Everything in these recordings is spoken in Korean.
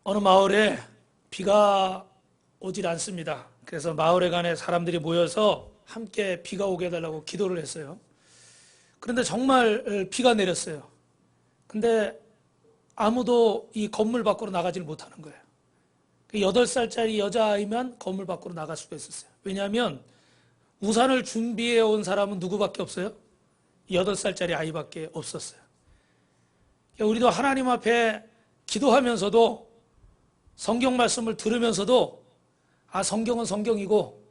어느 마을에 비가 오질 않습니다. 그래서 마을에 간에 사람들이 모여서 함께 비가 오게 해달라고 기도를 했어요. 그런데 정말 비가 내렸어요. 근데 아무도 이 건물 밖으로 나가질 못하는 거예요. 8살짜리 여자아이만 건물 밖으로 나갈 수가 있었어요. 왜냐하면 우산을 준비해 온 사람은 누구밖에 없어요? 8살짜리 아이밖에 없었어요. 우리도 하나님 앞에 기도하면서도 성경 말씀을 들으면서도 성경은 성경이고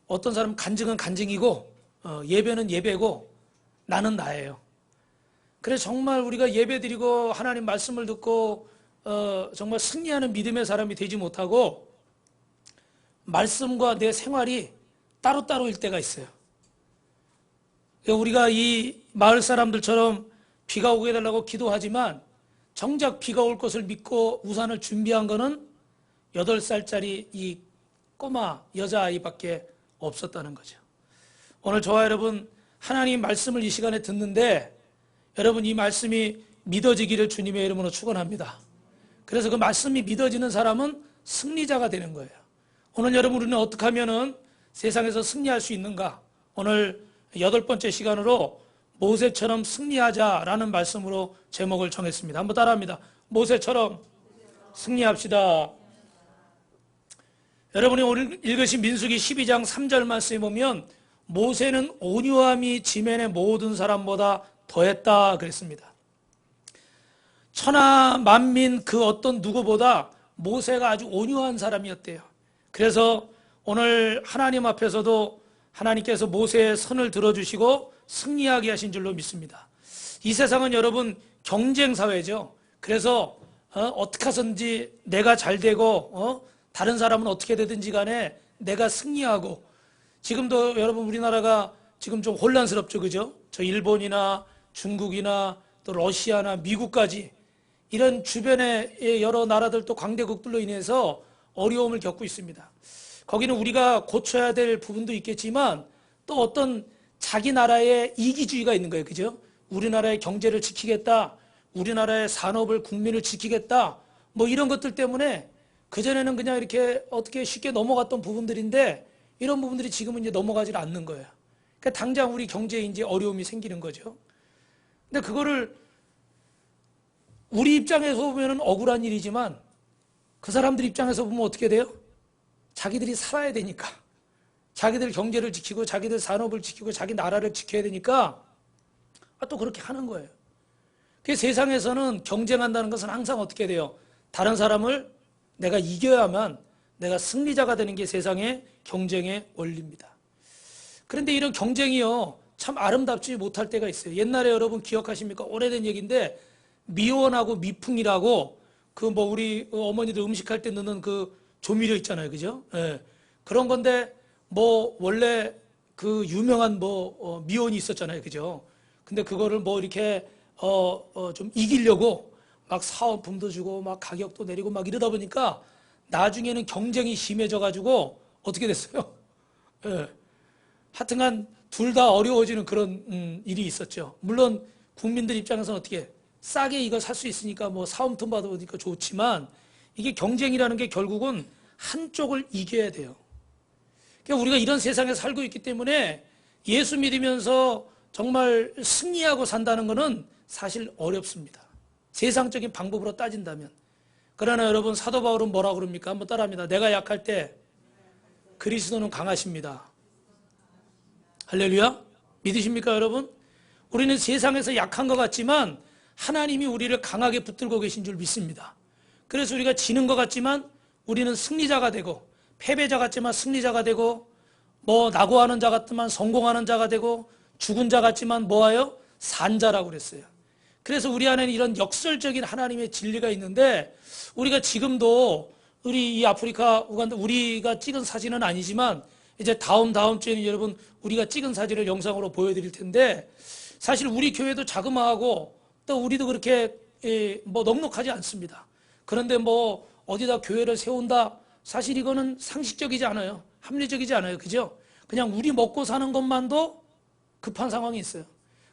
어떤 사람은 간증은 간증이고 예배는 예배고 나는 나예요. 그래서 정말 우리가 예배드리고 하나님 말씀을 듣고 정말 승리하는 믿음의 사람이 되지 못하고 말씀과 내 생활이 따로따로일 때가 있어요. 우리가 이 마을 사람들처럼 비가 오게 해달라고 기도하지만 정작 비가 올 것을 믿고 우산을 준비한 거는 8살짜리 이 꼬마 여자아이밖에 없었다는 거죠. 오늘 저와 여러분 하나님 말씀을 이 시간에 듣는데 여러분 이 말씀이 믿어지기를 주님의 이름으로 축원합니다. 그래서 그 말씀이 믿어지는 사람은 승리자가 되는 거예요. 오늘 여러분 우리는 어떻게 하면은 세상에서 승리할 수 있는가? 오늘 8번째 시간으로 모세처럼 승리하자라는 말씀으로 제목을 정했습니다. 한번 따라합니다. 모세처럼 승리합시다. 여러분이 오늘 읽으신 민수기 12장 3절 말씀에 보면 모세는 온유함이 지면의 모든 사람보다 더했다 그랬습니다. 천하 만민 그 어떤 누구보다 모세가 아주 온유한 사람이었대요. 그래서 오늘 하나님 앞에서도 하나님께서 모세의 손을 들어주시고 승리하게 하신 줄로 믿습니다. 이 세상은 여러분 경쟁 사회죠. 그래서 어떻게 해서든지 내가 잘 되고 다른 사람은 어떻게 되든지 간에 내가 승리하고 지금도 여러분 우리나라가 지금 좀 혼란스럽죠. 그죠? 저 일본이나 중국이나 또 러시아나 미국까지 이런 주변의 여러 나라들 또 강대국들로 인해서 어려움을 겪고 있습니다. 거기는 우리가 고쳐야 될 부분도 있겠지만 또 어떤 자기 나라의 이기주의가 있는 거예요. 그죠? 우리나라의 경제를 지키겠다. 우리나라의 산업을 국민을 지키겠다. 뭐 이런 것들 때문에 그전에는 그냥 이렇게 어떻게 쉽게 넘어갔던 부분들인데 이런 부분들이 지금은 이제 넘어가질 않는 거예요. 그러니까 당장 우리 경제에 이제 어려움이 생기는 거죠. 근데 그거를 우리 입장에서 보면 억울한 일이지만 그 사람들 입장에서 보면 어떻게 돼요? 자기들이 살아야 되니까. 자기들 경제를 지키고 자기들 산업을 지키고 자기 나라를 지켜야 되니까 또 그렇게 하는 거예요. 그 세상에서는 경쟁한다는 것은 항상 어떻게 돼요? 다른 사람을 내가 이겨야만 내가 승리자가 되는 게 세상의 경쟁의 원리입니다. 그런데 이런 경쟁이요 참 아름답지 못할 때가 있어요. 옛날에 여러분 기억하십니까? 오래된 얘기인데 미원하고 미풍이라고 그 뭐 우리 어머니들 음식할 때 넣는 그 조미료 있잖아요. 그죠? 예. 그런 건데 뭐 원래 그 유명한 미원이 있었잖아요. 그죠? 근데 그거를 뭐 이렇게 좀 이기려고 막 사은품도 주고 막 가격도 내리고 막 이러다 보니까 나중에는 경쟁이 심해져 가지고 어떻게 됐어요? 예. 하여튼간 둘 다 어려워지는 그런 일이 있었죠. 물론 국민들 입장에서는 어떻게 싸게 이거 살 수 있으니까 뭐 사은품 받으니까 좋지만 이게 경쟁이라는 게 결국은 한쪽을 이겨야 돼요. 그러니까 우리가 이런 세상에 살고 있기 때문에 예수 믿으면서 정말 승리하고 산다는 것은 사실 어렵습니다. 세상적인 방법으로 따진다면. 그러나 여러분 사도 바울은 뭐라고 그럽니까? 한번 따라합니다. 내가 약할 때 그리스도는 강하십니다. 할렐루야. 믿으십니까 여러분? 우리는 세상에서 약한 것 같지만 하나님이 우리를 강하게 붙들고 계신 줄 믿습니다. 그래서 우리가 지는 것 같지만 우리는 승리자가 되고 패배자 같지만 승리자가 되고 뭐 낙오하는 자 같지만 성공하는 자가 되고 죽은 자 같지만 뭐하여? 산자라고 그랬어요. 그래서 우리 안에는 이런 역설적인 하나님의 진리가 있는데 우리가 지금도 우리 이 아프리카 우간다 우리가 찍은 사진은 아니지만 이제 다음 주에는 여러분 우리가 찍은 사진을 영상으로 보여드릴 텐데 사실 우리 교회도 자그마하고 또 우리도 그렇게 뭐 넉넉하지 않습니다. 그런데 뭐 어디다 교회를 세운다 사실 이거는 상식적이지 않아요. 합리적이지 않아요. 그죠? 그냥 우리 먹고 사는 것만도 급한 상황이 있어요.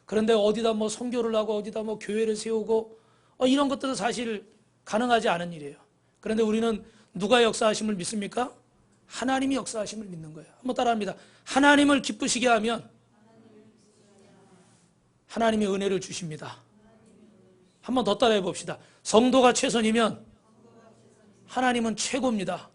그런데 어디다 뭐 선교를 하고 어디다 뭐 교회를 세우고 이런 것들은 사실 가능하지 않은 일이에요. 그런데 우리는 누가 역사하심을 믿습니까? 하나님이 역사하심을 믿는 거예요. 한번 따라합니다. 하나님을 기쁘시게 하면 하나님이 은혜를 주십니다. 한번 더 따라해 봅시다. 성도가 최선이면 하나님은 최고입니다.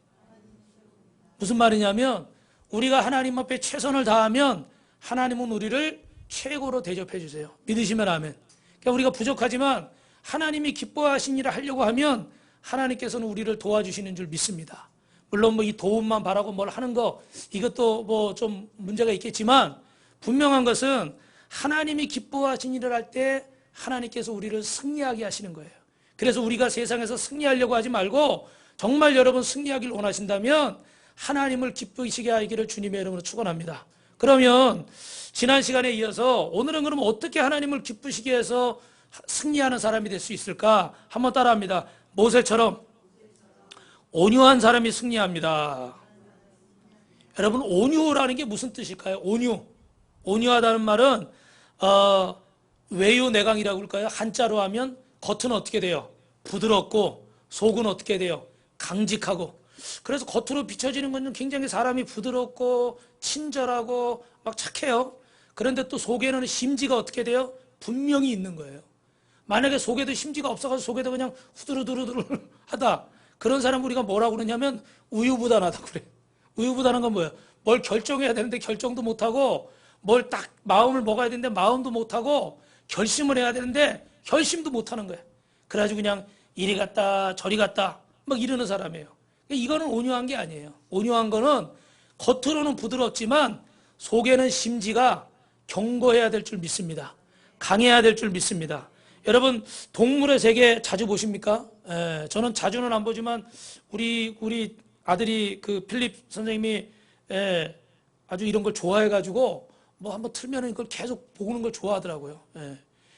무슨 말이냐면 우리가 하나님 앞에 최선을 다하면 하나님은 우리를 최고로 대접해 주세요. 믿으시면 아멘. 그러니까 우리가 부족하지만 하나님이 기뻐하신 일을 하려고 하면 하나님께서는 우리를 도와주시는 줄 믿습니다. 물론 뭐 이 도움만 바라고 뭘 하는 거 이것도 뭐 좀 문제가 있겠지만 분명한 것은 하나님이 기뻐하신 일을 할 때 하나님께서 우리를 승리하게 하시는 거예요. 그래서 우리가 세상에서 승리하려고 하지 말고 정말 여러분 승리하기를 원하신다면 하나님을 기쁘시게 하기를 주님의 이름으로 축원합니다. 그러면 지난 시간에 이어서 오늘은 그럼 어떻게 하나님을 기쁘시게 해서 승리하는 사람이 될 수 있을까? 한번 따라합니다. 모세처럼 온유한 사람이 승리합니다. 여러분 온유라는 게 무슨 뜻일까요? 온유하다는 말은 외유내강이라고 할까요? 한자로 하면 겉은 어떻게 돼요? 부드럽고 속은 어떻게 돼요? 강직하고. 그래서 겉으로 비춰지는 것은 굉장히 사람이 부드럽고 친절하고 막 착해요. 그런데 또 속에는 심지가 어떻게 돼요? 분명히 있는 거예요. 만약에 속에도 심지가 없어가지고 속에도 그냥 후두루두루두루 하다. 그런 사람 우리가 뭐라고 그러냐면 우유부단하다고 그래요. 우유부단한 건 뭐예요? 뭘 결정해야 되는데 결정도 못하고 뭘 딱 마음을 먹어야 되는데 마음도 못하고 결심을 해야 되는데 결심도 못하는 거예요. 그래가지고 그냥 이리 갔다 저리 갔다 막 이러는 사람이에요. 이거는 온유한 게 아니에요. 온유한 거는 겉으로는 부드럽지만 속에는 심지가 견고해야 될 줄 믿습니다. 강해야 될 줄 믿습니다. 여러분 동물의 세계 자주 보십니까? 저는 자주는 안 보지만 우리 아들이 그 필립 선생님이 아주 이런 걸 좋아해가지고 뭐 한번 틀면은 이걸 계속 보는 걸 좋아하더라고요.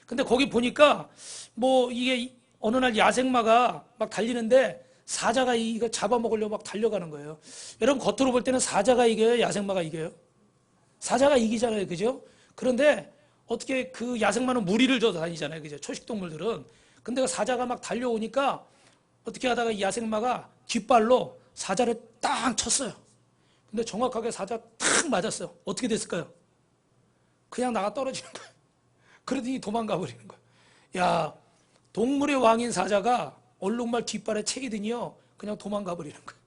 근데 거기 보니까 뭐 이게 어느 날 야생마가 막 달리는데 사자가 이거 잡아먹으려고 막 달려가는 거예요. 여러분 겉으로 볼 때는 사자가 이겨요? 야생마가 이겨요? 사자가 이기잖아요. 그죠? 그런데 어떻게 그 야생마는 무리를 줘 다니잖아요. 그죠? 초식동물들은. 근데 그 사자가 막 달려오니까 어떻게 하다가 이 야생마가 뒷발로 사자를 딱 쳤어요. 근데 정확하게 사자 탁 맞았어요. 어떻게 됐을까요? 그냥 나가 떨어지는 거예요. 그러더니 도망가 버리는 거예요. 야, 동물의 왕인 사자가 얼룩말 뒷발에 채이더니요 그냥 도망가 버리는 거예요.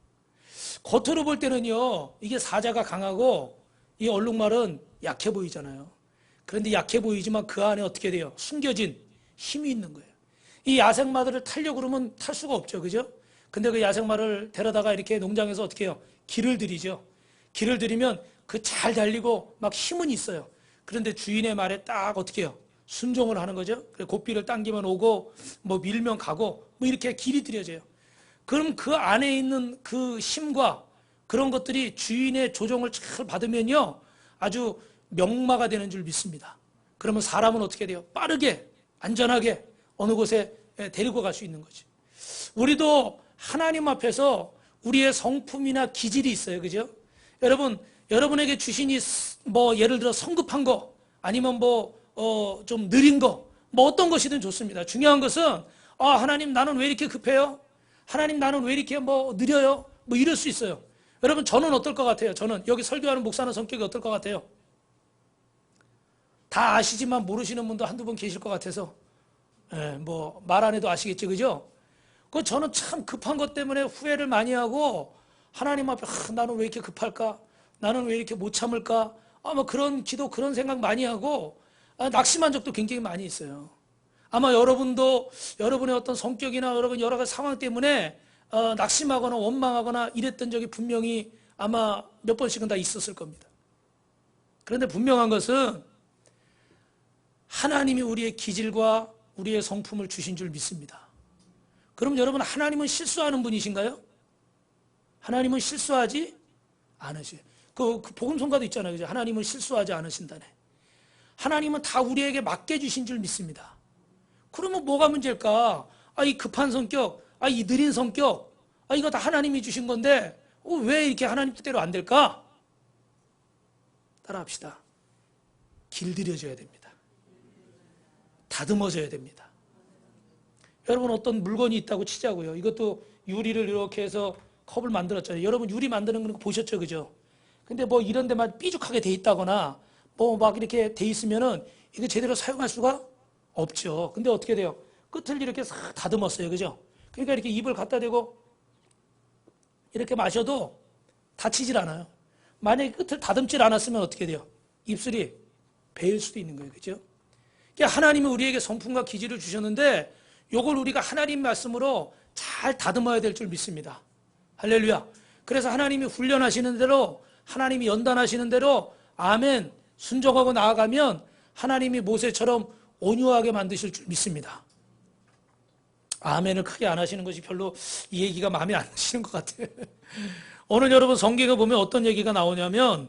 겉으로 볼 때는요 이게 사자가 강하고 이 얼룩말은 약해 보이잖아요. 그런데 약해 보이지만 그 안에 어떻게 돼요? 숨겨진 힘이 있는 거예요. 이 야생마들을 타려고 그러면 탈 수가 없죠. 그죠? 근데 그 야생마를 데려다가 이렇게 농장에서 어떻게 해요? 길을 들이죠. 길을 들이면 그 잘 달리고 막 힘은 있어요. 그런데 주인의 말에 딱 어떻게 해요? 순종을 하는 거죠. 고삐를 당기면 오고 뭐 밀면 가고 뭐 이렇게 길이 들여져요. 그럼 그 안에 있는 그 힘과 그런 것들이 주인의 조종을 잘 받으면요 아주 명마가 되는 줄 믿습니다. 그러면 사람은 어떻게 돼요? 빠르게 안전하게 어느 곳에 데리고 갈 수 있는 거죠. 우리도 하나님 앞에서 우리의 성품이나 기질이 있어요. 그죠? 여러분에게 주신이 뭐 예를 들어 성급한 거 아니면 뭐 좀 느린 거 뭐 어떤 것이든 좋습니다. 중요한 것은 하나님 나는 왜 이렇게 급해요? 하나님 나는 왜 이렇게 뭐 느려요? 뭐 이럴 수 있어요. 여러분 저는 어떨 것 같아요? 저는 여기 설교하는 목사는 성격이 어떨 것 같아요? 다 아시지만 모르시는 분도 한두 분 계실 것 같아서 뭐 말 안 해도 아시겠죠. 그죠? 저는 참 급한 것 때문에 후회를 많이 하고 하나님 앞에 나는 왜 이렇게 급할까? 나는 왜 이렇게 못 참을까? 뭐 그런 기도 그런 생각 많이 하고 낙심한 적도 굉장히 많이 있어요. 아마 여러분도 여러분의 어떤 성격이나 여러 가지 상황 때문에 낙심하거나 원망하거나 이랬던 적이 분명히 아마 몇 번씩은 다 있었을 겁니다. 그런데 분명한 것은 하나님이 우리의 기질과 우리의 성품을 주신 줄 믿습니다. 그럼 여러분 하나님은 실수하는 분이신가요? 하나님은 실수하지 않으세요. 그 복음성가도 있잖아요. 그죠? 하나님은 실수하지 않으신다네. 하나님은 다 우리에게 맡겨주신 줄 믿습니다. 그러면 뭐가 문제일까? 이 급한 성격, 이 느린 성격, 이거 다 하나님이 주신 건데 왜 이렇게 하나님 뜻대로 안 될까? 따라합시다. 길들여져야 됩니다. 다듬어져야 됩니다. 여러분 어떤 물건이 있다고 치자고요. 이것도 유리를 이렇게 해서 컵을 만들었잖아요. 여러분 유리 만드는 거 보셨죠, 그죠? 근데 뭐 이런 데만 삐죽하게 돼 있다거나 뭐 막 이렇게 돼 있으면은 이거 제대로 사용할 수가 없죠. 근데 어떻게 돼요? 끝을 이렇게 싹 다듬었어요, 그죠? 그러니까 이렇게 입을 갖다 대고 이렇게 마셔도 다치질 않아요. 만약에 끝을 다듬질 않았으면 어떻게 돼요? 입술이 베일 수도 있는 거예요, 그죠? 그러니까 하나님이 우리에게 성품과 기질을 주셨는데 이걸 우리가 하나님 말씀으로 잘 다듬어야 될 줄 믿습니다. 할렐루야. 그래서 하나님이 훈련하시는 대로, 하나님이 연단하시는 대로 아멘 순종하고 나아가면 하나님이 모세처럼 온유하게 만드실 줄 믿습니다. 아멘을 크게 안 하시는 것이 별로 이 얘기가 마음에 안 드시는 것 같아요. 오늘 여러분 성경에 보면 어떤 얘기가 나오냐면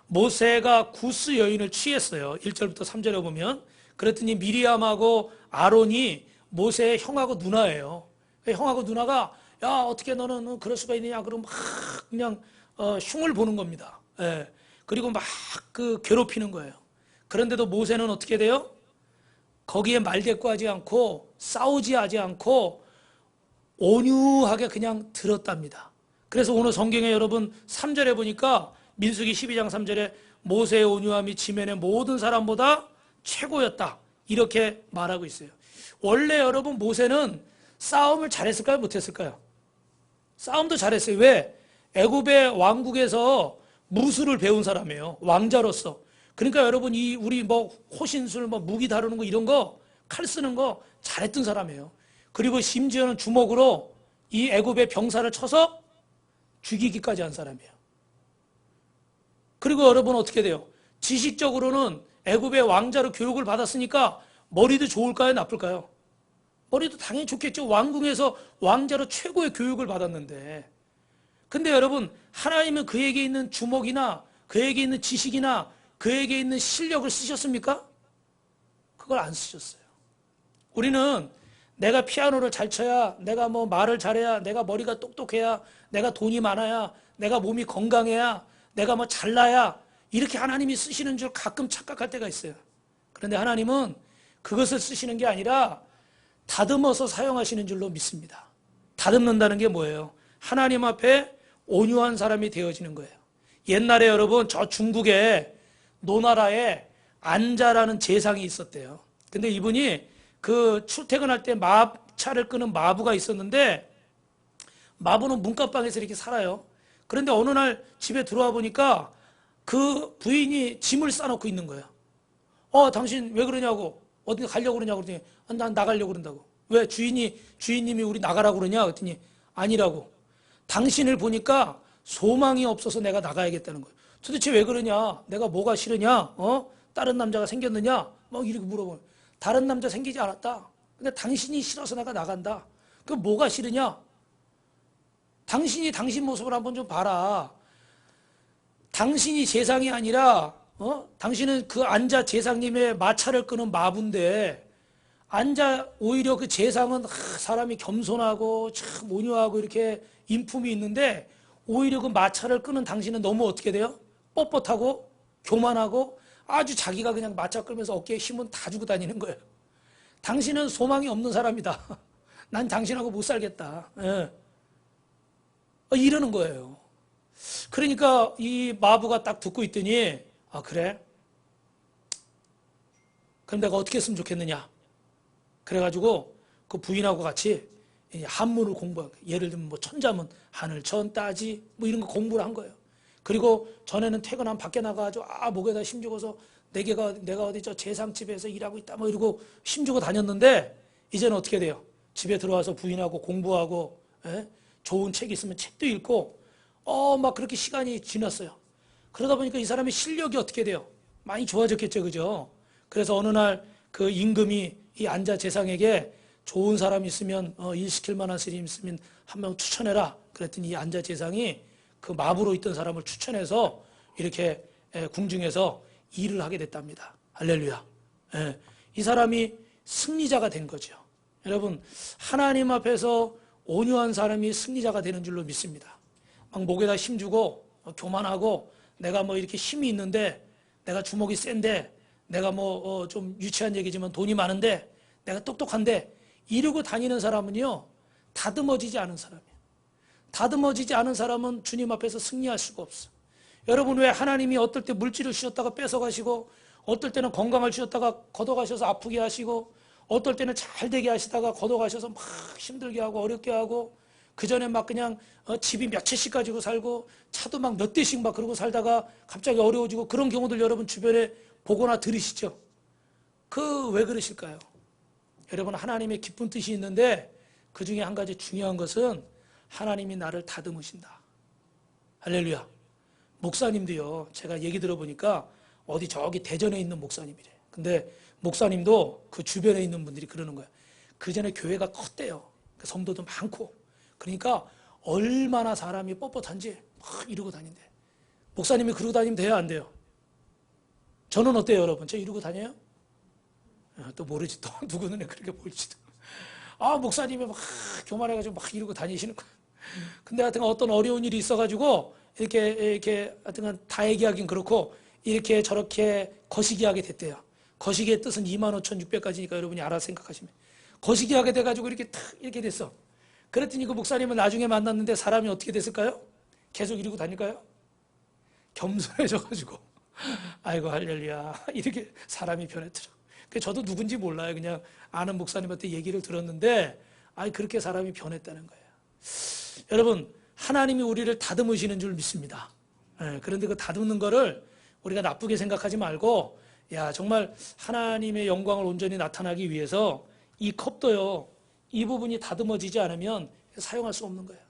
모세가 구스 여인을 취했어요. 1절부터 3절에 보면. 그랬더니 미리암하고 아론이 모세의 형하고 누나예요. 형하고 누나가 야 어떻게 너는 그럴 수가 있느냐 그럼 막 그냥 흉을 보는 겁니다. 예. 그리고 막 그 괴롭히는 거예요. 그런데도 모세는 어떻게 돼요? 거기에 말대꾸하지 않고 싸우지 하지 않고 온유하게 그냥 들었답니다. 그래서 오늘 성경에 여러분 3절에 보니까 민수기 12장 3절에 모세의 온유함이 지면의 모든 사람보다 최고였다. 이렇게 말하고 있어요. 원래 여러분 모세는 싸움을 잘했을까요? 못했을까요? 싸움도 잘했어요. 왜? 애굽의 왕국에서 무술을 배운 사람이에요. 왕자로서. 그러니까 여러분 우리 뭐 호신술 뭐 무기 다루는 거 이런 거 칼 쓰는 거 잘했던 사람이에요. 그리고 심지어는 주먹으로 이 애굽의 병사를 쳐서 죽이기까지 한 사람이에요. 그리고 여러분 어떻게 돼요? 지식적으로는 애굽의 왕자로 교육을 받았으니까 머리도 좋을까요? 나쁠까요? 머리도 당연히 좋겠죠. 왕궁에서 왕자로 최고의 교육을 받았는데. 근데 여러분 하나님은 그에게 있는 주먹이나 그에게 있는 지식이나 그에게 있는 실력을 쓰셨습니까? 그걸 안 쓰셨어요. 우리는 내가 피아노를 잘 쳐야, 내가 뭐 말을 잘해야, 내가 머리가 똑똑해야, 내가 돈이 많아야, 내가 몸이 건강해야, 내가 뭐 잘나야 이렇게 하나님이 쓰시는 줄 가끔 착각할 때가 있어요. 그런데 하나님은 그것을 쓰시는 게 아니라 다듬어서 사용하시는 줄로 믿습니다. 다듬는다는 게 뭐예요? 하나님 앞에 온유한 사람이 되어지는 거예요. 옛날에 여러분 저 중국에 노나라에 안자라는 제상이 있었대요. 근데 이분이 그 출퇴근할 때 차를 끄는 마부가 있었는데 마부는 문간방에서 이렇게 살아요. 그런데 어느 날 집에 들어와 보니까 그 부인이 짐을 싸놓고 있는 거예요. 당신 왜 그러냐고. 어디 가려고 그러냐고 그랬더니 난 나가려고 그런다고. 왜? 주인님이 우리 나가라고 그러냐? 그랬더니 아니라고. 당신을 보니까 소망이 없어서 내가 나가야겠다는 거예요. 도대체 왜 그러냐? 내가 뭐가 싫으냐? 다른 남자가 생겼느냐? 막 이렇게 물어보면 다른 남자 생기지 않았다. 근데 당신이 싫어서 내가 나간다. 그 뭐가 싫으냐? 당신이 당신 모습을 한번 좀 봐라. 당신이 제상이 아니라 당신은 그 안자 제상님의 마차를 끄는 마부인데 안자 오히려 그 제상은 사람이 겸손하고 참 온유하고 이렇게 인품이 있는데 오히려 그 마차를 끄는 당신은 너무 어떻게 돼요? 뻣뻣하고 교만하고 아주 자기가 그냥 마차 끌면서 어깨에 힘은 다 주고 다니는 거예요. 당신은 소망이 없는 사람이다. 난 당신하고 못 살겠다. 예. 이러는 거예요. 그러니까 이 마부가 딱 듣고 있더니 그래? 그럼 내가 어떻게 했으면 좋겠느냐? 그래가지고 그 부인하고 같이 한문을 공부한 거예요. 예를 들면 뭐 천자문, 하늘, 천, 따지 뭐 이런 거 공부를 한 거예요. 그리고 전에는 퇴근하면 밖에 나가가지고 목에다 힘주고서 내가 어디 저 제상집에서 일하고 있다 뭐 이러고 힘주고 다녔는데 이제는 어떻게 돼요? 집에 들어와서 부인하고 공부하고 좋은 책 있으면 책도 읽고 막 그렇게 시간이 지났어요. 그러다 보니까 이 사람의 실력이 어떻게 돼요? 많이 좋아졌겠죠, 그죠? 그래서 어느 날 그 임금이 이 안자 제상에게 좋은 사람 있으면 일 시킬 만한 스님 있으면 한 명 추천해라. 그랬더니 이 안자 제상이 그 마부로 있던 사람을 추천해서 이렇게 궁중에서 일을 하게 됐답니다. 할렐루야. 이 사람이 승리자가 된 거죠. 여러분 하나님 앞에서 온유한 사람이 승리자가 되는 줄로 믿습니다. 막 목에다 힘주고 교만하고 내가 뭐 이렇게 힘이 있는데 내가 주먹이 센데 내가 뭐 좀 유치한 얘기지만 돈이 많은데 내가 똑똑한데 이러고 다니는 사람은요 다듬어지지 않은 사람이에요. 다듬어지지 않은 사람은 주님 앞에서 승리할 수가 없어. 여러분, 왜 하나님이 어떨 때 물질을 주셨다가 뺏어가시고, 어떨 때는 건강을 주셨다가 걷어가셔서 아프게 하시고, 어떨 때는 잘 되게 하시다가 걷어가셔서 막 힘들게 하고 어렵게 하고, 그 전에 막 그냥 집이 몇 채씩 가지고 살고 차도 막 몇 대씩 막 그러고 살다가 갑자기 어려워지고, 그런 경우들 여러분 주변에 보거나 들으시죠? 그 왜 그러실까요? 여러분, 하나님의 깊은 뜻이 있는데 그 중에 한 가지 중요한 것은 하나님이 나를 다듬으신다. 할렐루야. 목사님도요, 제가 얘기 들어보니까 어디 저기 대전에 있는 목사님이래. 근데 목사님도 그 주변에 있는 분들이 그러는 거야. 그 전에 교회가 컸대요. 성도도 많고. 그러니까 얼마나 사람이 뻣뻣한지 막 이러고 다닌대. 목사님이 그러고 다니면 돼요, 안 돼요? 저는 어때요, 여러분? 저 이러고 다녀요? 또 모르지. 또 누구 눈에 그렇게 보일지도. 목사님이 막 교만해가지고 막 이러고 다니시는 거야. 근데 하여튼 어떤 어려운 일이 있어가지고 이렇게 하여튼 다 얘기하긴 그렇고 이렇게 저렇게 거시기하게 됐대요. 거시기의 뜻은 25,600가지니까 여러분이 알아서 생각하시면. 거시기하게 돼가지고 이렇게 탁 이렇게 됐어. 그랬더니 그 목사님은 나중에 만났는데 사람이 어떻게 됐을까요? 계속 이러고 다닐까요? 겸손해져가지고 아이고 할렐루야 이렇게 사람이 변했더라. 저도 누군지 몰라요. 그냥 아는 목사님한테 얘기를 들었는데 그렇게 사람이 변했다는 거예요. 여러분, 하나님이 우리를 다듬으시는 줄 믿습니다. 그런데 그 다듬는 거를 우리가 나쁘게 생각하지 말고, 정말 하나님의 영광을 온전히 나타나기 위해서 이 컵도요, 이 부분이 다듬어지지 않으면 사용할 수 없는 거예요.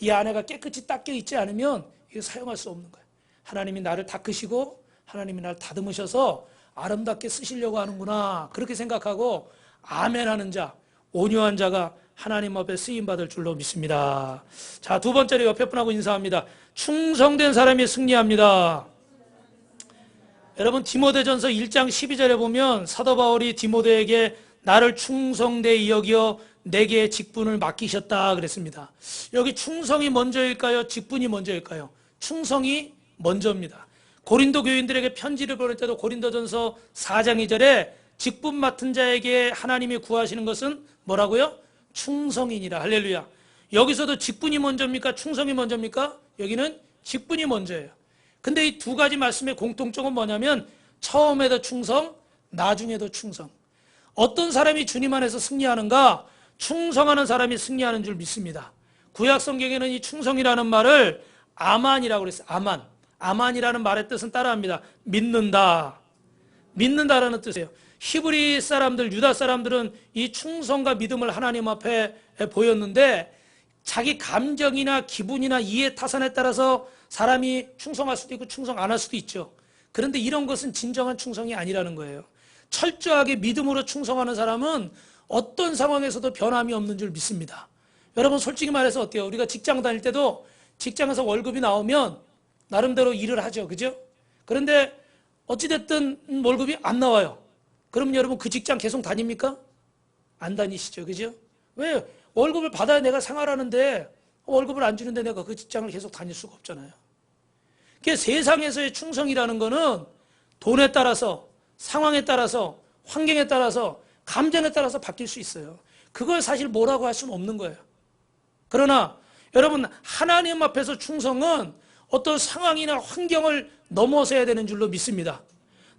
이 안에가 깨끗이 닦여 있지 않으면 이거 사용할 수 없는 거예요. 하나님이 나를 닦으시고 하나님이 나를 다듬으셔서 아름답게 쓰시려고 하는구나, 그렇게 생각하고 아멘 하는 자, 온유한 자가 하나님 앞에 쓰임받을 줄로 믿습니다. 자, 두 번째로 옆에 분하고 인사합니다. 충성된 사람이 승리합니다. 여러분, 디모데전서 1장 12절에 보면 사도 바울이 디모데에게 나를 충성되이 여기어 내게 직분을 맡기셨다 그랬습니다. 여기 충성이 먼저일까요? 직분이 먼저일까요? 충성이 먼저입니다. 고린도 교인들에게 편지를 보낼 때도 고린도전서 4장 2절에 직분 맡은 자에게 하나님이 구하시는 것은 뭐라고요? 충성이니라. 할렐루야. 여기서도 직분이 먼저입니까? 충성이 먼저입니까? 여기는 직분이 먼저예요. 근데 이 두 가지 말씀의 공통점은 뭐냐면 처음에도 충성, 나중에도 충성. 어떤 사람이 주님 안에서 승리하는가? 충성하는 사람이 승리하는 줄 믿습니다. 구약 성경에는 이 충성이라는 말을 아만이라고 그랬어요. 아만. 아만이라는 말의 뜻은 따라합니다. 믿는다. 믿는다라는 뜻이에요. 히브리 사람들, 유다 사람들은 이 충성과 믿음을 하나님 앞에 보였는데 자기 감정이나 기분이나 이해 타산에 따라서 사람이 충성할 수도 있고 충성 안 할 수도 있죠. 그런데 이런 것은 진정한 충성이 아니라는 거예요. 철저하게 믿음으로 충성하는 사람은 어떤 상황에서도 변함이 없는 줄 믿습니다. 여러분, 솔직히 말해서 어때요? 우리가 직장 다닐 때도 직장에서 월급이 나오면 나름대로 일을 하죠. 그죠? 그런데 어찌됐든 월급이 안 나와요. 그럼 여러분 그 직장 계속 다닙니까? 안 다니시죠. 그죠? 왜? 월급을 받아야 내가 생활하는데 월급을 안 주는데 내가 그 직장을 계속 다닐 수가 없잖아요. 그러니까 세상에서의 충성이라는 거는 돈에 따라서, 상황에 따라서, 환경에 따라서, 감정에 따라서 바뀔 수 있어요. 그걸 사실 뭐라고 할 수는 없는 거예요. 그러나 여러분, 하나님 앞에서 충성은 어떤 상황이나 환경을 넘어서야 되는 줄로 믿습니다.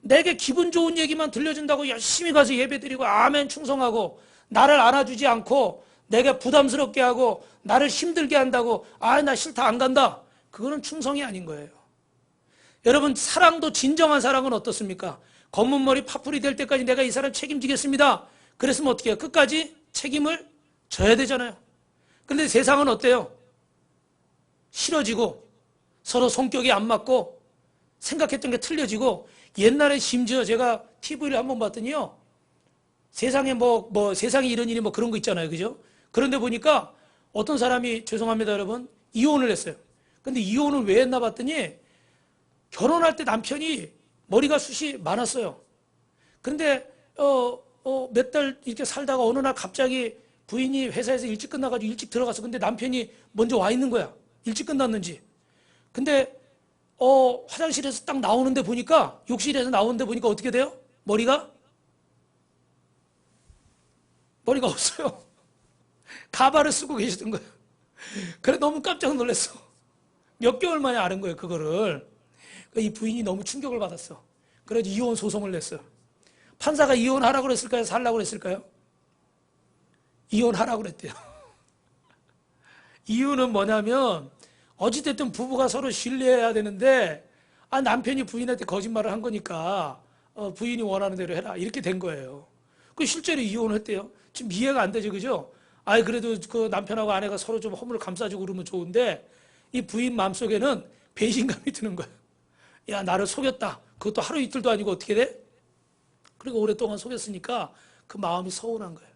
내게 기분 좋은 얘기만 들려준다고 열심히 가서 예배드리고 아멘 충성하고 나를 안아주지 않고 내가 부담스럽게 하고 나를 힘들게 한다고 나 싫다 안 간다, 그거는 충성이 아닌 거예요. 여러분, 사랑도 진정한 사랑은 어떻습니까? 검은 머리 파풀이 될 때까지 내가 이 사람 책임지겠습니다. 그랬으면 어떻게 해요? 끝까지 책임을 져야 되잖아요. 그런데 세상은 어때요? 싫어지고 서로 성격이 안 맞고 생각했던 게 틀려지고, 옛날에 심지어 제가 TV를 한번 봤더니요, 세상에 세상에 이런 일이 그런 거 있잖아요. 그죠? 그런데 보니까 어떤 사람이, 죄송합니다 여러분, 이혼을 했어요. 근데 이혼을 왜 했나 봤더니 결혼할 때 남편이 머리가 숱이 많았어요. 그런데 몇 달 이렇게 살다가 어느 날 갑자기 부인이 회사에서 일찍 끝나가지고 일찍 들어갔어. 근데 남편이 먼저 와 있는 거야. 일찍 끝났는지. 근데 화장실에서 딱 나오는데 보니까, 욕실에서 나오는데 보니까 어떻게 돼요? 머리가 없어요. 가발을 쓰고 계시던 거예요. 그래 너무 깜짝 놀랐어. 몇 개월 만에 아는 거예요, 그거를. 이 부인이 너무 충격을 받았어. 그래서 이혼 소송을 냈어. 판사가 이혼하라고 그랬을까요? 살라고 그랬을까요? 이혼하라고 그랬대요. 이유는 뭐냐면 어찌됐든 부부가 서로 신뢰해야 되는데 남편이 부인한테 거짓말을 한 거니까 부인이 원하는 대로 해라 이렇게 된 거예요. 그 실제로 이혼을 했대요. 지금 이해가 안 되죠, 그죠? 그래도 그 남편하고 아내가 서로 좀 허물을 감싸주고 그러면 좋은데 이 부인 마음속에는 배신감이 드는 거예요. 야, 나를 속였다. 그것도 하루 이틀도 아니고 어떻게 돼? 그리고 오랫동안 속였으니까 그 마음이 서운한 거예요.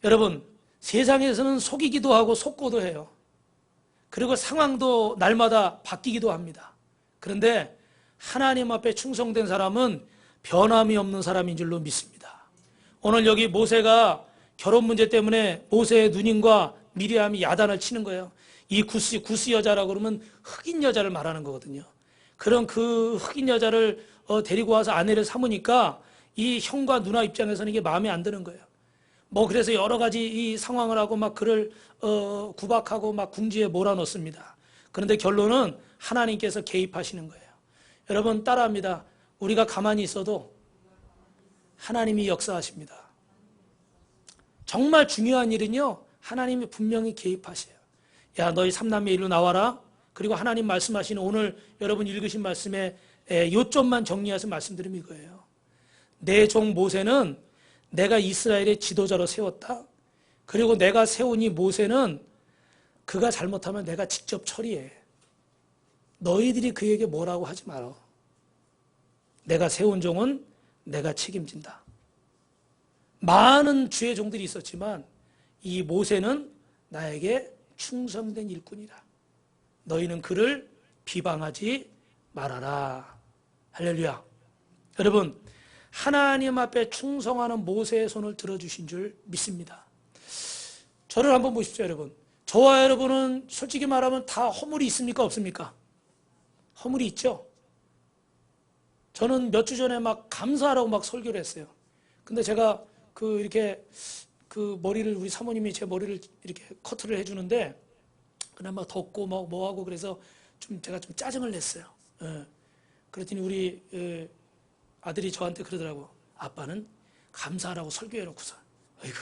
여러분, 세상에서는 속이기도 하고 속고도 해요. 그리고 상황도 날마다 바뀌기도 합니다. 그런데 하나님 앞에 충성된 사람은 변함이 없는 사람인 줄로 믿습니다. 오늘 여기 모세가 결혼 문제 때문에 모세의 누님과 미리암이 야단을 치는 거예요. 이 구스 여자라고 그러면 흑인 여자를 말하는 거거든요. 그런 그 흑인 여자를 데리고 와서 아내를 삼으니까 이 형과 누나 입장에서는 이게 마음에 안 드는 거예요. 그래서 여러 가지 이 상황을 하고 막 그를 구박하고 막 궁지에 몰아넣습니다. 그런데 결론은 하나님께서 개입하시는 거예요. 여러분 따라합니다. 우리가 가만히 있어도 하나님이 역사하십니다. 정말 중요한 일은요, 하나님이 분명히 개입하세요. 야, 너희 삼남매 일로 나와라. 그리고 하나님 말씀하시는 오늘 여러분 읽으신 말씀에 요점만 정리해서 말씀드리면 이거예요. 내 종 모세는 내가 이스라엘의 지도자로 세웠다. 그리고 내가 세운 이 모세는 그가 잘못하면 내가 직접 처리해. 너희들이 그에게 뭐라고 하지 마라. 내가 세운 종은 내가 책임진다. 많은 주의 종들이 있었지만 이 모세는 나에게 충성된 일꾼이라. 너희는 그를 비방하지 말아라. 할렐루야. 여러분, 하나님 앞에 충성하는 모세의 손을 들어주신 줄 믿습니다. 저를 한번 보십시오, 여러분. 저와 여러분은 솔직히 말하면 다 허물이 있습니까? 없습니까? 허물이 있죠? 저는 몇 주 전에 막 감사하라고 막 설교를 했어요. 근데 제가 이렇게 머리를, 우리 사모님이 제 머리를 이렇게 커트를 해주는데, 그냥 막 덥고 막 뭐하고 그래서 제가 좀 짜증을 냈어요. 그랬더니 우리 아들이 저한테 그러더라고. 아빠는 감사하라고 설교해놓고서. 아이고.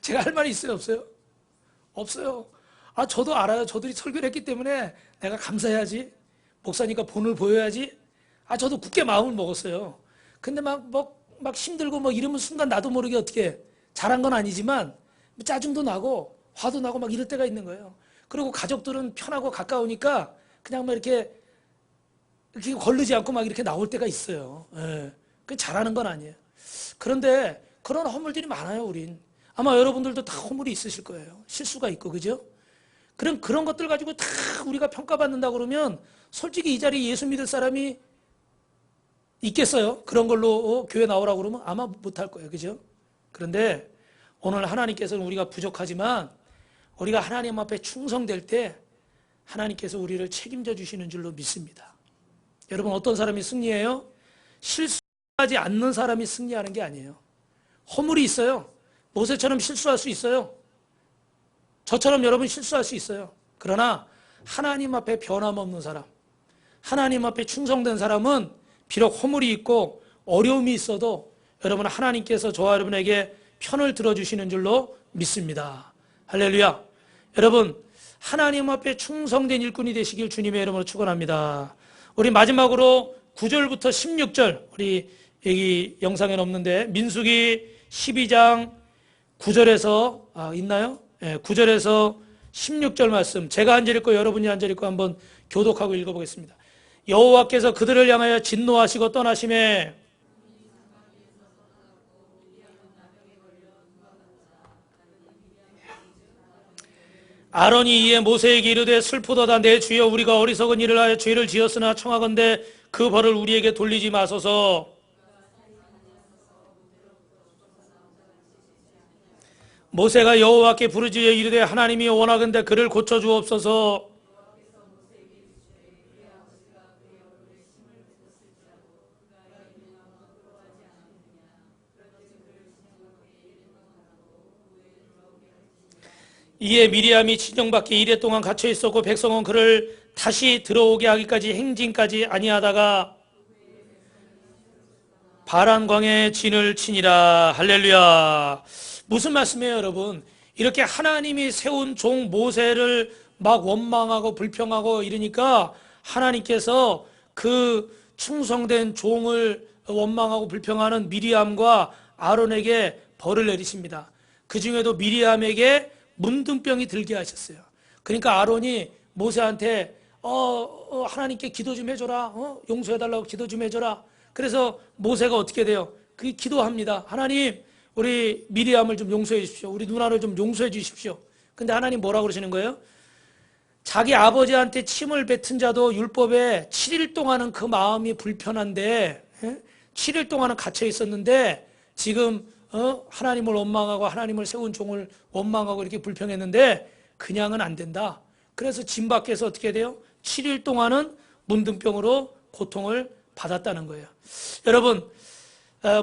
제가 할 말이 있어요, 없어요? 없어요. 저도 알아요. 저들이 설교를 했기 때문에 내가 감사해야지. 목사니까 본을 보여야지. 저도 굳게 마음을 먹었어요. 근데 막 힘들고 뭐 이러면 순간 나도 모르게 어떻게 잘한 건 아니지만 짜증도 나고 화도 나고 막 이럴 때가 있는 거예요. 그리고 가족들은 편하고 가까우니까 그냥 뭐 이렇게 걸르지 않고 막 이렇게 나올 때가 있어요. 그 잘하는 건 아니에요. 그런데 그런 허물들이 많아요, 우린. 아마 여러분들도 다 허물이 있으실 거예요. 실수가 있고, 그죠? 그런 것들 가지고 다 우리가 평가받는다 그러면 솔직히 이 자리에 예수 믿을 사람이 있겠어요? 그런 걸로 교회 나오라고 그러면 아마 못할 거예요. 그죠? 그런데 오늘 하나님께서는 우리가 부족하지만 우리가 하나님 앞에 충성될 때 하나님께서 우리를 책임져 주시는 줄로 믿습니다. 여러분, 어떤 사람이 승리해요? 실수하지 않는 사람이 승리하는 게 아니에요. 허물이 있어요. 모세처럼 실수할 수 있어요. 저처럼 여러분 실수할 수 있어요. 그러나 하나님 앞에 변함없는 사람, 하나님 앞에 충성된 사람은 비록 허물이 있고 어려움이 있어도 여러분 하나님께서 저와 여러분에게 편을 들어주시는 줄로 믿습니다. 할렐루야. 여러분, 하나님 앞에 충성된 일꾼이 되시길 주님의 이름으로 축원합니다. 우리 마지막으로 9절부터 16절, 우리 여기 영상에는 없는데 민수기 12장 9절에서 있나요? 9절에서 16절 말씀, 제가 한 절 읽고 여러분이 한 절 읽고 한번 교독하고 읽어보겠습니다. 여호와께서 그들을 향하여 진노하시고 떠나심에 아론이 이에 모세에게 이르되 슬프도다. 내 주여, 우리가 어리석은 일을 하여 죄를 지었으나 청하건대 그 벌을 우리에게 돌리지 마소서. 모세가 여호와께 부르짖어 이르되 하나님이 원하건대 그를 고쳐주옵소서. 이에 미리암이 진영 밖에 이레 동안 갇혀 있었고 백성은 그를 다시 들어오게 하기까지 행진까지 아니하다가 바란광에 진을 치니라. 할렐루야. 무슨 말씀이에요, 여러분? 이렇게 하나님이 세운 종 모세를 막 원망하고 불평하고 이러니까 하나님께서 그 충성된 종을 원망하고 불평하는 미리암과 아론에게 벌을 내리십니다. 그 중에도 미리암에게 문둥병이 들게 하셨어요. 그러니까 아론이 모세한테 하나님께 기도 좀 해줘라. 용서해달라고 기도 좀 해줘라. 그래서 모세가 어떻게 돼요? 그 기도합니다. 하나님, 우리 미리암을 좀 용서해 주십시오. 우리 누나를 좀 용서해 주십시오. 근데 하나님 뭐라고 그러시는 거예요? 자기 아버지한테 침을 뱉은 자도 율법에 7일 동안은 그 마음이 불편한데 7일 동안은 갇혀 있었는데 지금 하나님을 원망하고 하나님을 세운 종을 원망하고 이렇게 불평했는데 그냥은 안 된다. 그래서 진 밖에서 어떻게 돼요? 7일 동안은 문둥병으로 고통을 받았다는 거예요. 여러분,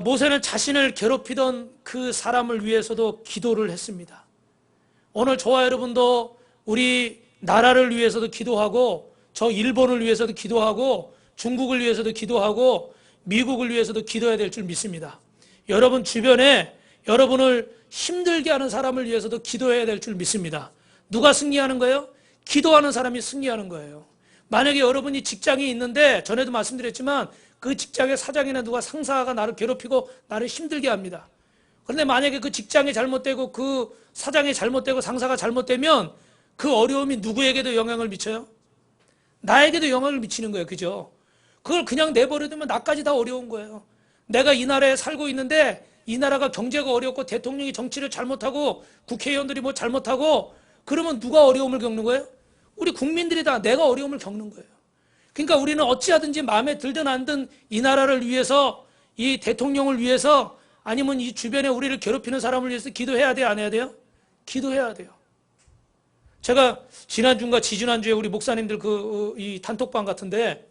모세는 자신을 괴롭히던 그 사람을 위해서도 기도를 했습니다. 오늘 저와 여러분도 우리 나라를 위해서도 기도하고 저 일본을 위해서도 기도하고 중국을 위해서도 기도하고 미국을 위해서도 기도해야 될 줄 믿습니다. 여러분 주변에 여러분을 힘들게 하는 사람을 위해서도 기도해야 될 줄 믿습니다. 누가 승리하는 거예요? 기도하는 사람이 승리하는 거예요. 만약에 여러분이 직장이 있는데 전에도 말씀드렸지만 그 직장의 사장이나 누가 상사가 나를 괴롭히고 나를 힘들게 합니다. 그런데 만약에 그 직장이 잘못되고 그 사장이 잘못되고 상사가 잘못되면 그 어려움이 누구에게도 영향을 미쳐요? 나에게도 영향을 미치는 거예요. 그죠? 그걸 그냥 내버려두면 나까지 다 어려운 거예요. 내가 이 나라에 살고 있는데 이 나라가 경제가 어렵고 대통령이 정치를 잘못하고 국회의원들이 뭐 잘못하고 그러면 누가 어려움을 겪는 거예요? 우리 국민들이 다 내가 어려움을 겪는 거예요. 그러니까 우리는 어찌하든지 마음에 들든 안 든 이 나라를 위해서 이 대통령을 위해서 아니면 이 주변에 우리를 괴롭히는 사람을 위해서 기도해야 돼요? 안 해야 돼요? 기도해야 돼요. 제가 지난주인가 지지난주에 우리 목사님들 이 단톡방 같은데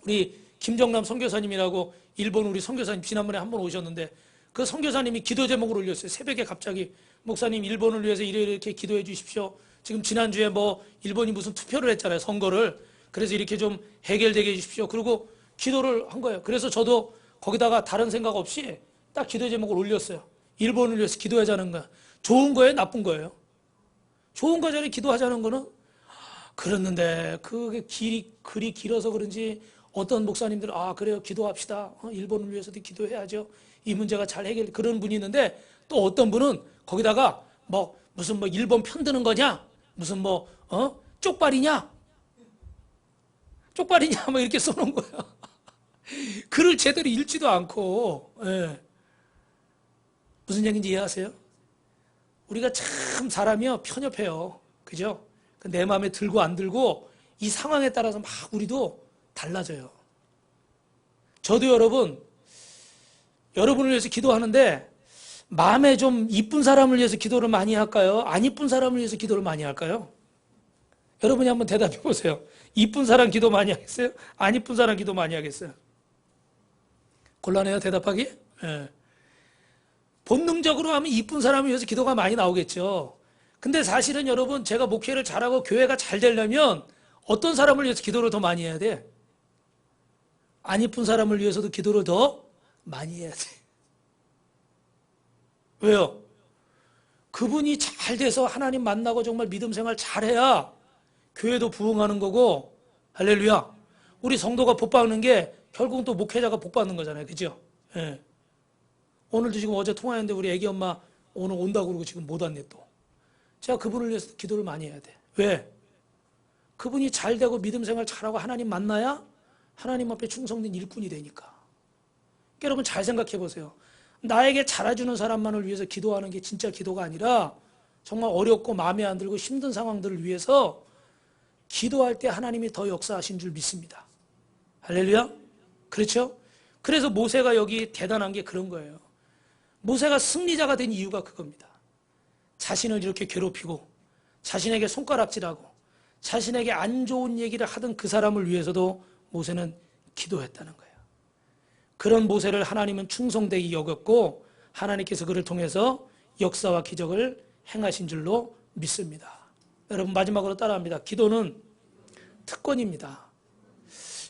우리 김정남 선교사님이라고 일본 우리 선교사님 지난번에 한 번 오셨는데 그 선교사님이 기도 제목을 올렸어요. 새벽에 갑자기 목사님 일본을 위해서 이렇게 기도해 주십시오. 지금 지난주에 뭐 일본이 무슨 투표를 했잖아요. 선거를. 그래서 이렇게 좀 해결되게 해주십시오. 그리고 기도를 한 거예요. 그래서 저도 거기다가 다른 생각 없이 딱 기도 제목을 올렸어요. 일본을 위해서 기도하자는 거야. 좋은 거예요? 나쁜 거예요? 좋은 거잖아요. 기도하자는 거는. 그랬는데 그게 글이 길어서 그런지 어떤 목사님들은 그래요. 기도합시다. 일본을 위해서도 기도해야죠. 이 문제가 잘 해결 그런 분이 있는데 또 어떤 분은 거기다가 무슨 일본 편드는 거냐? 무슨 쪽발이냐? 쪽발이냐? 이렇게 써놓은 거야. 글을 제대로 읽지도 않고. 예. 무슨 얘기인지 이해하세요? 우리가 참 사람이요 편협해요. 그죠? 내 마음에 들고 안 들고 이 상황에 따라서 막 우리도 달라져요. 저도 여러분을 위해서 기도하는데 마음에 좀 이쁜 사람을 위해서 기도를 많이 할까요? 안 이쁜 사람을 위해서 기도를 많이 할까요? 여러분이 한번 대답해 보세요. 이쁜 사람 기도 많이 하겠어요? 안 이쁜 사람 기도 많이 하겠어요? 곤란해요, 대답하기? 예. 본능적으로 하면 이쁜 사람을 위해서 기도가 많이 나오겠죠. 근데 사실은 여러분 제가 목회를 잘하고 교회가 잘 되려면 어떤 사람을 위해서 기도를 더 많이 해야 돼? 안 이쁜 사람을 위해서도 기도를 더 많이 해야 돼. 왜요? 그분이 잘 돼서 하나님 만나고 정말 믿음 생활 잘해야 교회도 부흥하는 거고 할렐루야. 우리 성도가 복 받는 게 결국은 또 목회자가 복 받는 거잖아요. 그죠? 예. 오늘도 지금 어제 통화했는데 우리 애기 엄마 오늘 온다고 그러고 지금 못 왔네 또. 제가 그분을 위해서 기도를 많이 해야 돼. 왜? 그분이 잘 되고 믿음 생활 잘하고 하나님 만나야 하나님 앞에 충성된 일꾼이 되니까. 그러니까 여러분 잘 생각해 보세요. 나에게 잘해주는 사람만을 위해서 기도하는 게 진짜 기도가 아니라 정말 어렵고 마음에 안 들고 힘든 상황들을 위해서 기도할 때 하나님이 더 역사하신 줄 믿습니다. 할렐루야? 그렇죠? 그래서 모세가 여기 대단한 게 그런 거예요. 모세가 승리자가 된 이유가 그겁니다. 자신을 이렇게 괴롭히고 자신에게 손가락질하고 자신에게 안 좋은 얘기를 하던 그 사람을 위해서도 모세는 기도했다는 거예요. 그런 모세를 하나님은 충성되게 여겼고 하나님께서 그를 통해서 역사와 기적을 행하신 줄로 믿습니다. 여러분 마지막으로 따라합니다. 기도는 특권입니다.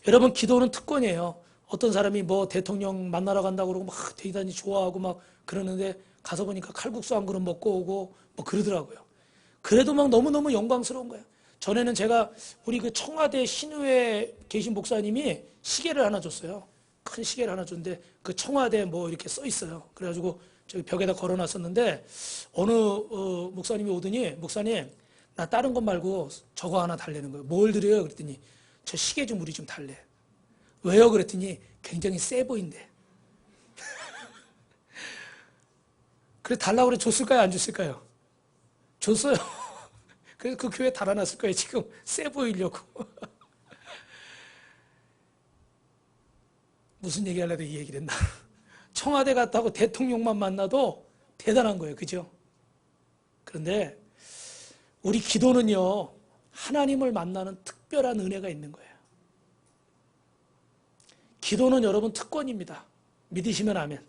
여러분 기도는 특권이에요. 어떤 사람이 뭐 대통령 만나러 간다고 그러고 막 대단히 좋아하고 막 그러는데 가서 보니까 칼국수 한 그릇 먹고 오고 뭐 그러더라고요. 그래도 막 너무너무 영광스러운 거예요. 전에는 제가 우리 그 청와대 신우에 계신 목사님이 시계를 하나 줬어요. 큰 시계를 하나 줬는데 그 청와대 뭐 이렇게 써 있어요. 그래가지고 저기 벽에다 걸어놨었는데 어느 목사님이 오더니 목사님 나 다른 것 말고 저거 하나 달래는 거예요. 뭘 드려요? 그랬더니 저 시계 좀 우리 좀 달래. 왜요? 그랬더니 굉장히 세 보인대. 그래 달라고 그래 줬을까요? 안 줬을까요? 줬어요. 그래서 그 교회 달아놨을 거예요. 지금 세 보이려고. 무슨 얘기 하려고 이 얘기를 했나. 청와대 갔다고 대통령만 만나도 대단한 거예요. 그죠? 그런데 우리 기도는요. 하나님을 만나는 특별한 은혜가 있는 거예요. 기도는 여러분 특권입니다. 믿으시면 아멘.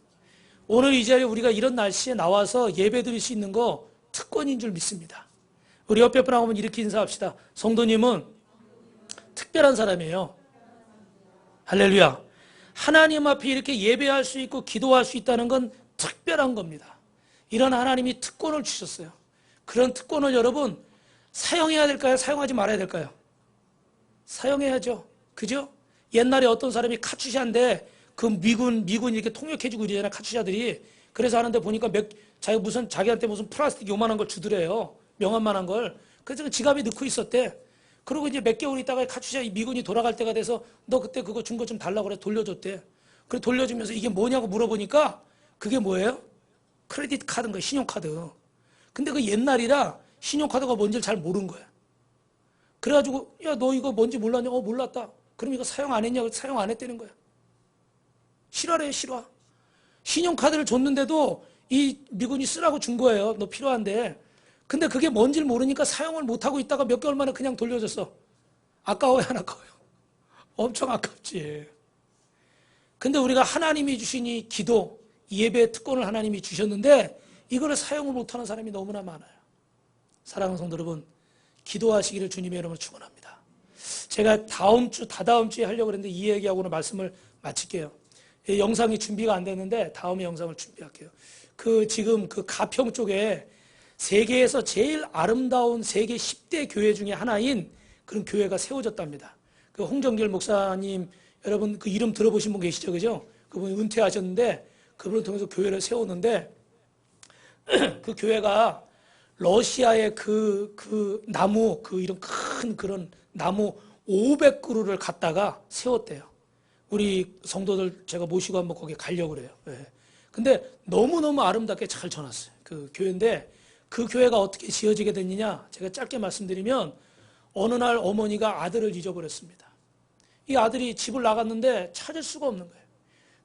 오늘 이 자리에 우리가 이런 날씨에 나와서 예배 드릴 수 있는 거 특권인 줄 믿습니다. 우리 옆에 분하고 한번 이렇게 인사합시다. 성도님은 특별한 사람이에요. 할렐루야. 하나님 앞에 이렇게 예배할 수 있고 기도할 수 있다는 건 특별한 겁니다. 이런 하나님이 특권을 주셨어요. 그런 특권을 여러분 사용해야 될까요? 사용하지 말아야 될까요? 사용해야죠. 그죠? 옛날에 어떤 사람이 카츄샤인데 그 미군 이렇게 통역해주고 이러잖아요. 카츄샤들이. 그래서 하는데 보니까 자기한테 무슨 플라스틱 요만한 걸 주더래요. 명함만한 걸. 그래서 지갑에 넣고 있었대. 그리고 이제 몇 개월 있다가 카츄샤 미군이 돌아갈 때가 돼서 너 그때 그거 준 거 좀 달라고 그래 돌려줬대. 그래 돌려주면서 이게 뭐냐고 물어보니까 그게 뭐예요? 크레딧 카드인가 신용카드. 근데 그 옛날이라 신용카드가 뭔지를 잘 모르는 거야. 그래가지고 야 너 이거 뭔지 몰랐냐? 몰랐다. 그럼 이거 사용 안 했냐? 사용 안 했다는 거야. 실화래 실화. 신용카드를 줬는데도 이 미군이 쓰라고 준 거예요. 너 필요한데. 근데 그게 뭔지를 모르니까 사용을 못하고 있다가 몇 개월 만에 그냥 돌려줬어. 아까워요 안 아까워요? 엄청 아깝지. 근데 우리가 하나님이 주신 이 기도, 예배의 특권을 하나님이 주셨는데 이거를 사용을 못하는 사람이 너무나 많아요. 사랑하는 성도 여러분, 기도하시기를 주님의 이름으로 축원합니다. 제가 다다음 주에 하려고 했는데 이 얘기하고는 말씀을 마칠게요. 이 영상이 준비가 안 됐는데 다음에 영상을 준비할게요. 지금 그 가평 쪽에 세계에서 제일 아름다운 세계 10대 교회 중에 하나인 그런 교회가 세워졌답니다. 그 홍정길 목사님, 여러분 그 이름 들어보신 분 계시죠? 그죠? 그분이 은퇴하셨는데 그분을 통해서 교회를 세웠는데 그 교회가 러시아의 그 나무, 이런 큰 그런 나무 500그루를 갖다가 세웠대요. 우리 성도들 제가 모시고 한번 거기 가려고 그래요. 네. 근데 너무너무 아름답게 잘 전놨어요. 그 교회인데 그 교회가 어떻게 지어지게 됐느냐? 제가 짧게 말씀드리면 어느 날 어머니가 아들을 잊어버렸습니다. 이 아들이 집을 나갔는데 찾을 수가 없는 거예요.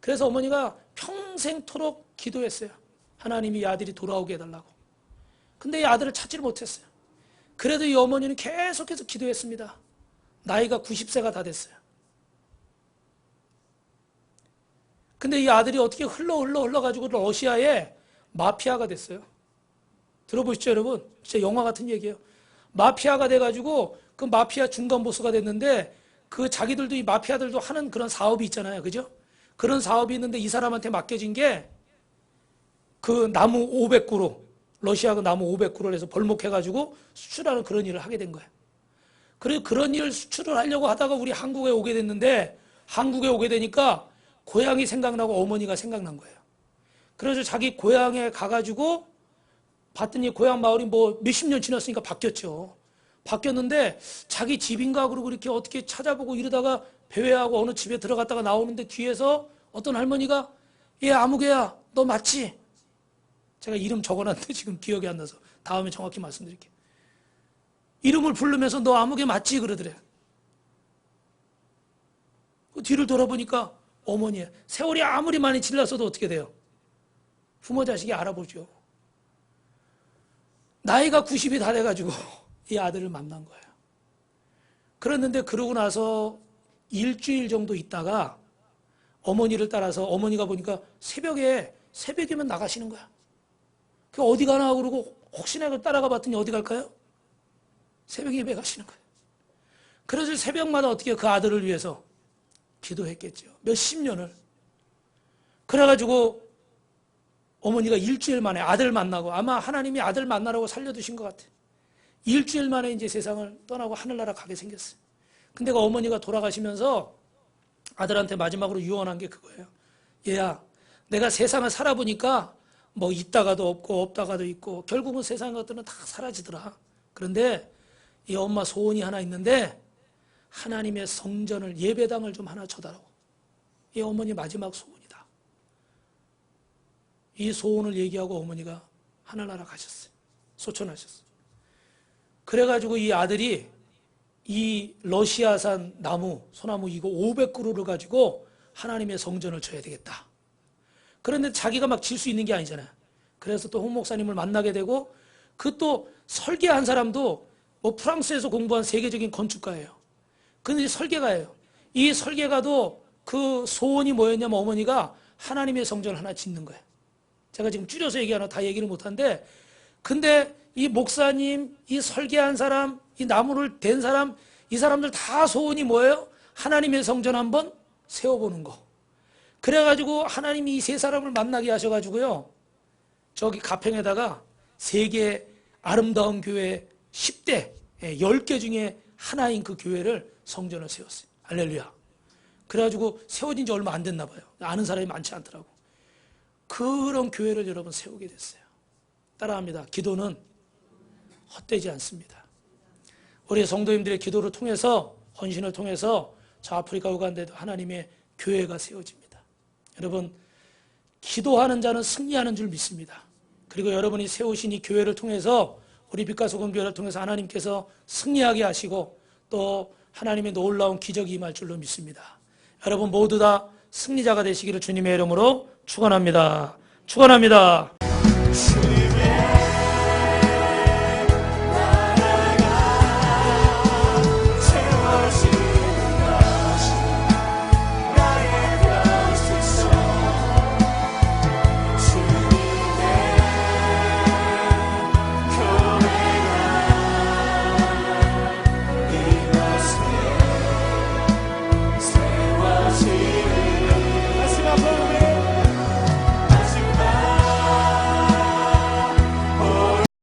그래서 어머니가 평생토록 기도했어요. 하나님이 이 아들이 돌아오게 해달라고. 근데 이 아들을 찾지를 못했어요. 그래도 이 어머니는 계속해서 기도했습니다. 나이가 90세가 다 됐어요. 근데 이 아들이 어떻게 흘러가지고 러시아에 마피아가 됐어요. 들어보시죠, 여러분? 진짜 영화 같은 얘기예요. 마피아가 돼가지고 그 마피아 중간 보스가 됐는데 그 자기들도 이 마피아들도 하는 그런 사업이 있잖아요. 그죠? 그런 사업이 있는데 이 사람한테 맡겨진 게 그 나무 500그루, 러시아가 나무 500그루를 해서 벌목해가지고 수출하는 그런 일을 하게 된 거예요. 그리고 그런 일을 수출을 하려고 하다가 우리 한국에 오게 됐는데 한국에 오게 되니까 고향이 생각나고 어머니가 생각난 거예요. 그래서 자기 고향에 가가지고 봤더니 고향 마을이 뭐 몇십 년 지났으니까 바뀌었죠. 바뀌었는데 자기 집인가 그러고 이렇게 어떻게 찾아보고 이러다가 배회하고 어느 집에 들어갔다가 나오는데 뒤에서 어떤 할머니가 얘 아무개야 너 맞지? 제가 이름 적어놨는데 지금 기억이 안 나서 다음에 정확히 말씀드릴게요. 이름을 부르면서 너 아무개 맞지? 그러더래. 그 뒤를 돌아보니까 어머니예요. 세월이 아무리 많이 지났어도 어떻게 돼요? 부모 자식이 알아보죠. 나이가 90이 다 돼가지고 이 아들을 만난 거예요. 그랬는데 그러고 나서 일주일 정도 있다가 어머니를 따라서 어머니가 보니까 새벽이면 나가시는 거야. 그 어디 가나 그러고 혹시나 이거 따라가 봤더니 어디 갈까요? 새벽 예배 가시는 거예요. 그래서 새벽마다 어떻게 그 아들을 위해서 기도했겠죠. 몇십 년을. 그래가지고 어머니가 일주일 만에 아들 만나고, 아마 하나님이 아들 만나라고 살려두신 것 같아요. 일주일 만에 이제 세상을 떠나고 하늘나라 가게 생겼어요. 근데 그 어머니가 돌아가시면서 아들한테 마지막으로 유언한 게 그거예요. 얘야, 내가 세상을 살아보니까 뭐 있다가도 없고 없다가도 있고 결국은 세상 것들은 다 사라지더라. 그런데 이 엄마 소원이 하나 있는데 하나님의 성전을, 예배당을 좀 하나 쳐달라고. 이 어머니 마지막 소원이다. 이 소원을 얘기하고 어머니가 하늘나라 가셨어요. 소천하셨어요. 그래가지고 이 아들이 이 러시아산 나무, 소나무 이거 500그루를 가지고 하나님의 성전을 쳐야 되겠다. 그런데 자기가 막 질 수 있는 게 아니잖아요. 그래서 또 홍 목사님을 만나게 되고, 그 또 설계한 사람도 뭐 프랑스에서 공부한 세계적인 건축가예요. 근데 설계가예요. 이 설계가도 그 소원이 뭐였냐면 어머니가 하나님의 성전을 하나 짓는 거예요. 제가 지금 줄여서 얘기하나 다 얘기를 못하는데, 근데 이 목사님, 이 설계한 사람, 이 나무를 댄 사람, 이 사람들 다 소원이 뭐예요? 하나님의 성전 한번 세워보는 거. 그래가지고 하나님이 이 세 사람을 만나게 하셔가지고요, 저기 가평에다가 세계 아름다운 교회 10대, 10개 중에 하나인 그 교회를 성전을 세웠어요. 할렐루야. 그래가지고 세워진 지 얼마 안 됐나 봐요. 아는 사람이 많지 않더라고. 그런 교회를 여러분 세우게 됐어요. 따라합니다. 기도는 헛되지 않습니다. 우리 성도님들의 기도를 통해서, 헌신을 통해서 저 아프리카 우간다에도 하나님의 교회가 세워집니다. 여러분, 기도하는 자는 승리하는 줄 믿습니다. 그리고 여러분이 세우신 이 교회를 통해서, 우리 빛과 소금 교회를 통해서 하나님께서 승리하게 하시고 또 하나님의 놀라운 기적이 임할 줄로 믿습니다. 여러분 모두 다 승리자가 되시기를 주님의 이름으로 축원합니다. 축원합니다.